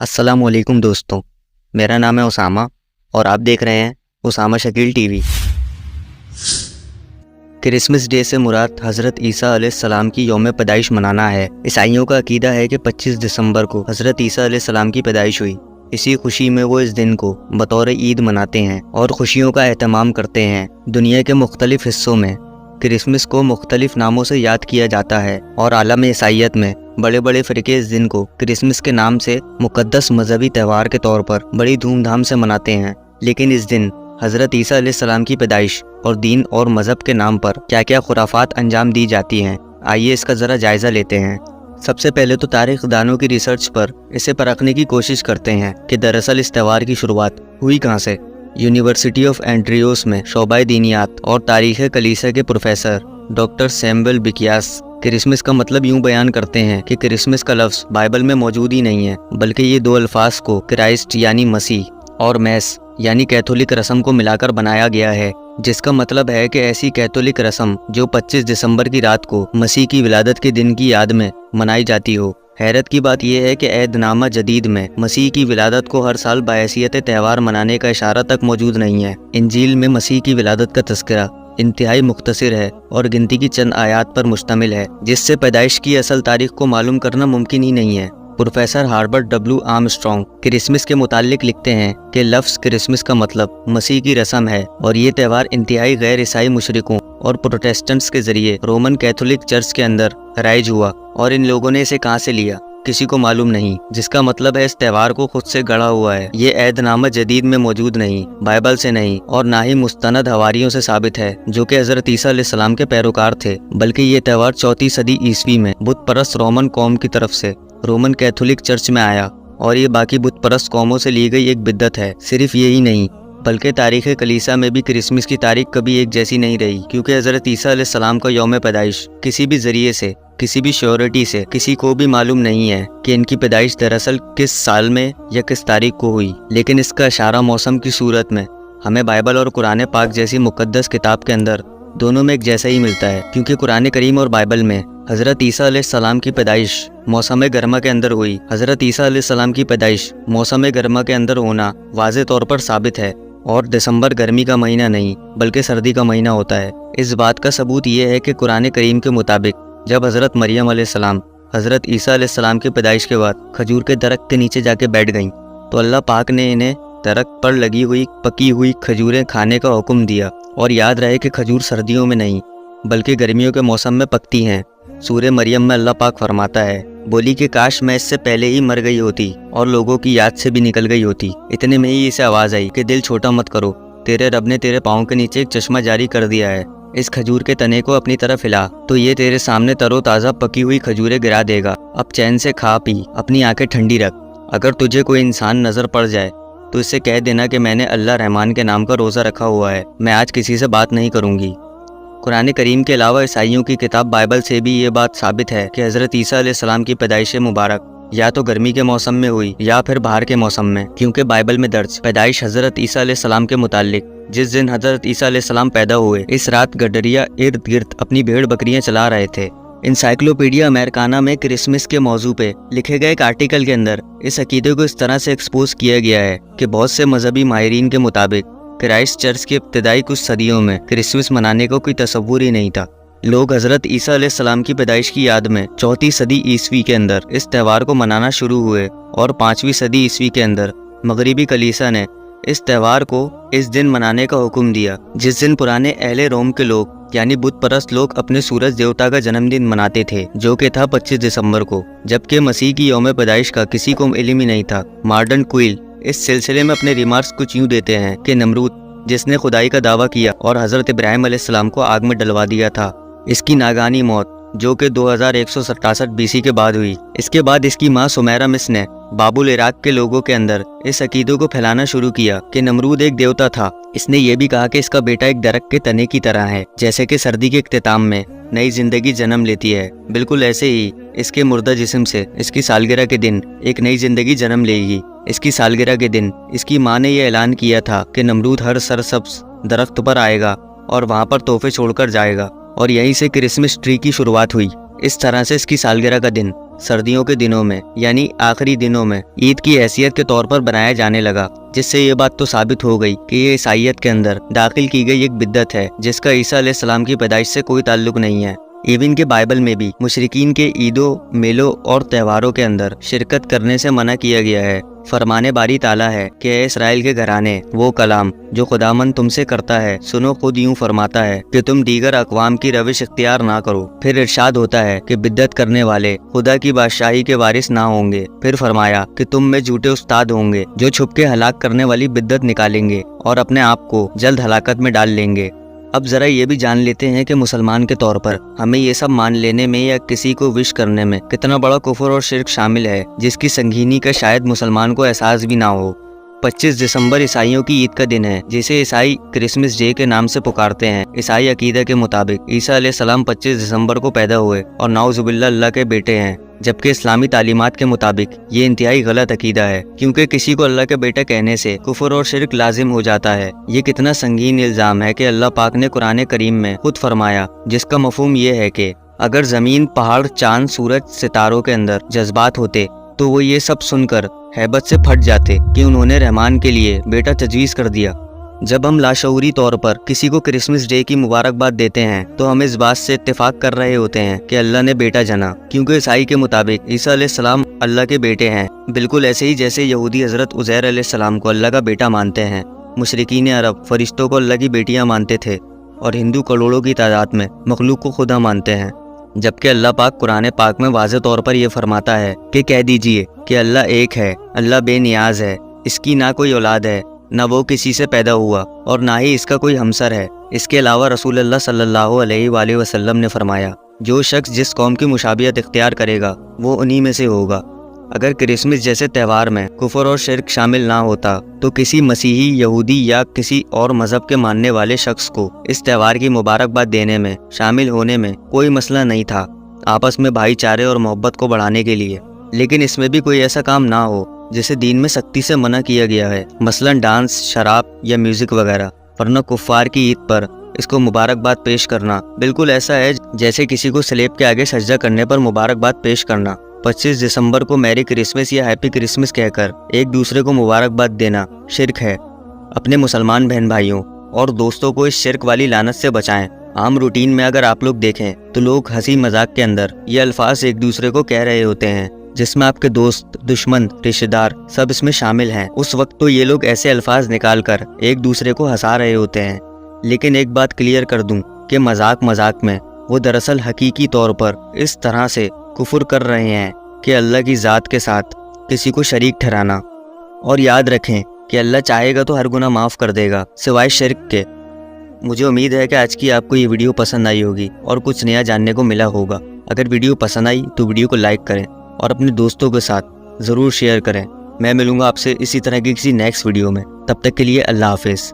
अस्सलाम वालेकुम दोस्तों, मेरा नाम है उसामा और आप देख रहे हैं Usama Shakeel TV. Christmas day से मुराद हज़रत ईसा अलैहिस्सलाम की यौम पैदाइश मनाना है। ईसाइयों का अकीदा है कि 25 दिसंबर को हज़रत ईसा अलैहिस्सलाम की पैदाइश हुई। इसी खुशी में वो इस दिन को बतौर ईद मनाते हैं और खुशियों का एहतमाम करते हैं। दुनिया के मुख्तलिफ हिस्सों में क्रिसमस को मुख्तलिफ नामों से याद किया जाता है और आलम ईसाइयत में बड़े बड़े फ़िरके इस दिन को क्रिसमस के नाम से मुक़द्दस मजहबी त्यौहार के तौर पर बड़ी धूमधाम से मनाते हैं। लेकिन इस दिन हज़रत ईसा अलैहिस्सलाम की पैदाइश और दीन और मज़हब के नाम पर क्या क्या खुराफात अंजाम दी जाती हैं, आइए इसका ज़रा जायज़ा लेते हैं। सबसे पहले तो तारीख़ दानों की रिसर्च पर इसे परखने की कोशिश करते हैं कि दरअसल इस त्यौहार की शुरुआत हुई कहाँ से। यूनिवर्सिटी ऑफ एंड्रियोस में शोबाए दीनियात और तारीख़ कलीसिया के प्रोफेसर डॉक्टर सैमुअल बिकियास क्रिसमस का मतलब यूं बयान करते हैं कि क्रिसमस का लफ्ज़ बाइबल में मौजूद ही नहीं है, बल्कि ये दो अल्फाज को क्राइस्ट यानी मसीह और मैस यानी कैथोलिक रस्म को मिलाकर बनाया गया है, जिसका मतलब है कि ऐसी कैथोलिक रस्म जो 25 दिसंबर की रात को मसीह की विलादत के दिन की याद में मनाई जाती हो। हैरत की बात यह है कि ऐहदनामा जदीद में मसीह की विलादत को हर साल बायसियत त्यौहार मनाने का इशारा तक मौजूद नहीं है। इंजील में मसीह की विलादत का तज़किरा इंतहाई मुख्तसर है और गिनती की चंद आयात पर मुश्तमिल है, जिससे पैदाइश की असल तारीख को मालूम करना मुमकिन ही नहीं है। प्रोफेसर हार्बर्ट डब्ल्यू आर्मस्ट्रॉन्ग क्रिसमस के मुतालिक लिखते हैं कि लफ्ज़ क्रिसमस का मतलब मसीह की रस्म है और ये त्यौहार इंतहाई गैर ईसाई मुशरिकों और प्रोटेस्टेंट्स के जरिए रोमन कैथोलिक चर्च के अंदर राइज हुआ और इन लोगों ने इसे कहाँ से लिया किसी को मालूम नहीं, जिसका मतलब है इस त्यौहार को खुद से गढ़ा हुआ है। ये ऐहदनामा जदीद में मौजूद नहीं, बाइबल से नहीं और ना ही मुस्तनद हवारियों से साबित है जो कि हज़रत ईसा अलैहिस्सलाम के पैरोकार थे, बल्कि ये त्यौहार 4वीं सदी ईस्वी में बुत परस्त रोमन कौम की तरफ से रोमन कैथोलिक चर्च में आया और ये बाकी बुत परस्त कौमों से ली गई एक बिद्दत है। सिर्फ यही नहीं बल्कि तारीख़ कलीसिया में भी क्रिसमस की तारीख कभी एक जैसी नहीं रही, क्योंकि हज़रत ईसा अलैहिस्सलाम का यौम पैदाइश किसी भी ज़रिए से, किसी भी श्योरिटी से किसी को भी मालूम नहीं है कि इनकी पैदाइश दरअसल किस साल में या किस तारीख को हुई। लेकिन इसका इशारा मौसम की सूरत में हमें बाइबल और कुरान पाक जैसी मुक़द्दस किताब के अंदर दोनों में एक जैसा ही मिलता है, क्योंकि कुरान करीम और बाइबल में हज़रत ईसा अलैहिस्सलाम की पैदाइश मौसम गर्मा के अंदर हुई। हज़रत ईसा अलैहिस्सलाम की पैदाइश मौसम गर्मा के अंदर होना वाज़े तौर पर साबित है और दिसंबर गर्मी का महीना नहीं बल्कि सर्दी का महीना होता है। इस बात का सबूत ये है कि कुरान करीम के मुताबिक जब हज़रत मरियम अलैहिस्सलाम हज़रत ईसा अलैहिस्सलाम की पैदाइश के बाद खजूर के दरख्त के नीचे जाके बैठ गईं, तो अल्लाह पाक ने इन्हें दरख्त पर लगी हुई पकी हुई खजूरें खाने का हुक्म दिया। और याद रहे कि खजूर सर्दियों में नहीं बल्कि गर्मियों के मौसम में पकती हैं। सूरह मरियम में अल्लाह पाक फरमाता है, बोली कि काश मैं इससे पहले ही मर गई होती और लोगों की याद से भी निकल गई होती। इतने में ही इसे आवाज़ आई कि दिल छोटा मत करो, तेरे रब ने तेरे पाँव के नीचे एक चश्मा जारी कर दिया है। इस खजूर के तने को अपनी तरफ हिला तो ये तेरे सामने तरोताज़ा पकी हुई खजूरें गिरा देगा। अब चैन से खा पी, अपनी आंखें ठंडी रख। अगर तुझे कोई इंसान नज़र पड़ जाए तो इससे कह देना कि मैंने अल्लाह रहमान के नाम का रोज़ा रखा हुआ है, मैं आज किसी से बात नहीं करूँगी। कुरान करीम के अलावा ईसाइयों की किताब बाइबल से भी ये बात साबित है कि हज़रत ईसा अलैहिस्सलाम की पैदाइश मुबारक या तो गर्मी के मौसम में हुई या फिर बाहर के मौसम में, क्योंकि बाइबल में दर्ज पैदाइश हज़रत ईसा अलैहिस्सलाम के मुतालिक जिस दिन हज़रत ईसा अलैहिस्सलाम पैदा हुए इस रात गडरिया इर्द गिर्द अपनी भेड़ बकरियां चला रहे थे। इंसाइक्लोपीडिया अमेरिकाना में क्रिसमस के मौजू पे लिखे गए एक आर्टिकल के अंदर इस अकीदे को इस तरह से एक्सपोज किया गया है कि बहुत से मजहबी माहिरीन के मुताबिक क्राइस्ट चर्च के इब्तिदाई कुछ सदियों में क्रिसमस मनाने को कोई तसव्वुर ही नहीं था। लोग हज़रत ईसा अलैहिस्सलाम की पैदाइश की याद में 4वीं सदी ईस्वी के अंदर इस त्यौहार को मनाना शुरू हुए और 5वीं सदी ईस्वी के अंदर मगरिबी कलीसिया ने इस त्यौहार को इस दिन मनाने का हुक्म दिया, जिस दिन पुराने अहले रोम के लोग यानी बुत परस्त लोग अपने सूरज देवता का जन्मदिन मनाते थे, जो कि था 25 दिसंबर को, जबकि मसीह की यौम पैदाइश का किसी को इल्म ही नहीं था। मॉडर्न क्विल इस सिलसिले में अपने रिमार्क्स कुछ यूँ देते हैं कि नमरूद जिसने खुदाई का दावा किया और हज़रत इब्राहिम अलैहिस्सलाम को आग में डलवा दिया था, इसकी नागानी मौत जो कि 2167 बीसी के बाद हुई। इसके बाद इसकी माँ सुमेरा मिस ने बाबुल इराक के लोगों के अंदर इस अकीदों को फैलाना शुरू किया कि नमरूद एक देवता था। इसने ये भी कहा कि इसका बेटा एक दरख्त के तने की तरह है, जैसे कि सर्दी के इख्तिताम में नई जिंदगी जन्म लेती है, बिल्कुल ऐसे ही इसके मुर्दा जिस्म से इसकी सालगिरह के दिन एक नई जिंदगी जन्म लेगी। इसकी सालगिरह के दिन इसकी माँ ने यह ऐलान किया था कि नमरूद हर सरसब्ज दरख्त पर आएगा और वहाँ पर तोहफे छोड़कर जाएगा और यहीं से क्रिसमस ट्री की शुरुआत हुई। इस तरह से इसकी सालगिरह का दिन सर्दियों के दिनों में यानी आखिरी दिनों में ईद की हैसियत के तौर पर बनाया जाने लगा, जिससे ये बात तो साबित हो गई कि ये ईसाइयत के अंदर दाखिल की गई एक बिद्दत है जिसका ईसा अलैहिस्सलाम की पैदाइश से कोई ताल्लुक नहीं है। इवन के बाइबल में भी मुशरिकीन के ईदों, मेलों और त्योहारों के अंदर शिरकत करने से मना किया गया है। फरमाने बारी ताला है कि ऐ इसराइल के घराने, वो कलाम जो खुदामंद तुमसे करता है सुनो, खुद यूं फरमाता है कि तुम दीगर अक़वाम की रविश इख्तियार ना करो। फिर इरशाद होता है कि बिद्दत करने वाले खुदा की बादशाही के वारिस ना होंगे। फिर फरमाया कि तुम में झूठे उस्ताद होंगे जो छुप के हलाक करने वाली बिद्दत निकालेंगे और अपने आप को जल्द हलाकत में डाल लेंगे। अब जरा ये भी जान लेते हैं कि मुसलमान के तौर पर हमें ये सब मान लेने में या किसी को विश करने में कितना बड़ा कुफर और शिर्क शामिल है, जिसकी संगीनी का शायद मुसलमान को एहसास भी ना हो। 25 दिसंबर ईसाइयों की ईद का दिन है, जिसे ईसाई क्रिसमस डे के नाम से पुकारते हैं। ईसाई अकीदा के मुताबिक ईसा अलैहिस्सलाम 25 दिसंबर को पैदा हुए और नाउजुबिल्लाह अल्लाह के बेटे हैं, जबकि इस्लामी तालीमात के मुताबिक ये इंतहाई गलत अकीदा है, क्योंकि किसी को अल्लाह का बेटा कहने से कुफर और शिर्क लाजिम हो जाता है। ये कितना संगीन इल्जाम है कि अल्लाह पाक ने कुरान करीम में खुद फरमाया, जिसका मफहूम ये है कि अगर जमीन, पहाड़, चांद, सूरज, सितारों के अंदर जज्बात होते तो वो ये सब सुनकर हैबत से फट जाते कि उन्होंने रहमान के लिए बेटा तजवीज़ कर दिया। जब हम लाशऊरी तौर पर किसी को क्रिसमस डे की मुबारकबाद देते हैं तो हम इस बात से इत्तेफाक कर रहे होते हैं कि अल्लाह ने बेटा जना, क्योंकि ईसाई के मुताबिक ईसा अलैहिस्सलाम अल्लाह के बेटे हैं, बिल्कुल ऐसे ही जैसे यहूदी हज़रत उज़ैर अलैहिस्सलाम को अल्लाह का बेटा मानते हैं। मुशरिकीन अरब फरिश्तों को अल्लाह की बेटियां मानते थे और हिंदू करोड़ों की तादाद में मखलूक को खुदा मानते हैं, जबकि अल्लाह पाक कुरान पाक में वाज़ेह तौर पर यह फरमाता है कि कह दीजिए कि अल्लाह एक है, अल्लाह बेनियाज है, इसकी ना कोई औलाद है, ना वो किसी से पैदा हुआ और ना ही इसका कोई हमसर है। इसके अलावा रसूल अल्लाह सल्लल्लाहु अलैहि वसल्लम ने फरमाया, जो शख्स जिस कौम की मुशाबियत इख्तियार करेगा वो उन्हीं में से होगा। अगर क्रिसमस जैसे त्यौहार में कुफर और शिर्क शामिल ना होता तो किसी मसीही, यहूदी या किसी और मजहब के मानने वाले शख्स को इस त्यौहार की मुबारकबाद देने में, शामिल होने में कोई मसला नहीं था, आपस में भाईचारे और मोहब्बत को बढ़ाने के लिए। लेकिन इसमें भी कोई ऐसा काम ना हो जिसे दीन में सख्ती से मना किया गया है, मसलन डांस, शराब या म्यूजिक वगैरह, वरना कुफ्फार की ईद पर इसको मुबारकबाद पेश करना बिल्कुल ऐसा है जैसे किसी को स्लेब के आगे सजदा करने पर मुबारकबाद पेश करना। 25 दिसंबर को मैरी क्रिसमस या हैप्पी क्रिसमस कहकर एक दूसरे को मुबारकबाद देना शिर्क है। अपने मुसलमान बहन भाइयों और दोस्तों को इस शिर्क वाली लानत से बचाएं। आम रूटीन में अगर आप लोग देखें तो लोग हंसी मजाक के अंदर ये अल्फाज एक दूसरे को कह रहे होते हैं, जिसमें आपके दोस्त, दुश्मन, रिश्तेदार सब इसमें शामिल हैं। उस वक्त तो ये लोग ऐसे अल्फाज निकाल कर एक दूसरे को हंसा रहे होते हैं। लेकिन एक बात क्लियर कर दूं कि मजाक मजाक में वो दरअसल हकीकी तौर पर इस तरह से कुफर कर रहे हैं कि अल्लाह की ज़ात के साथ किसी को शरीक ठहराना। और याद रखें कि अल्लाह चाहेगा तो हर गुनाह माफ़ कर देगा सिवाय शिर्क के। मुझे उम्मीद है कि आज की आपको ये वीडियो पसंद आई होगी और कुछ नया जानने को मिला होगा। अगर वीडियो पसंद आई तो वीडियो को लाइक करें और अपने दोस्तों के साथ ज़रूर शेयर करें। मैं मिलूँगा आपसे इसी तरह की किसी नेक्स्ट वीडियो में। तब तक के लिए अल्लाह हाफिज़।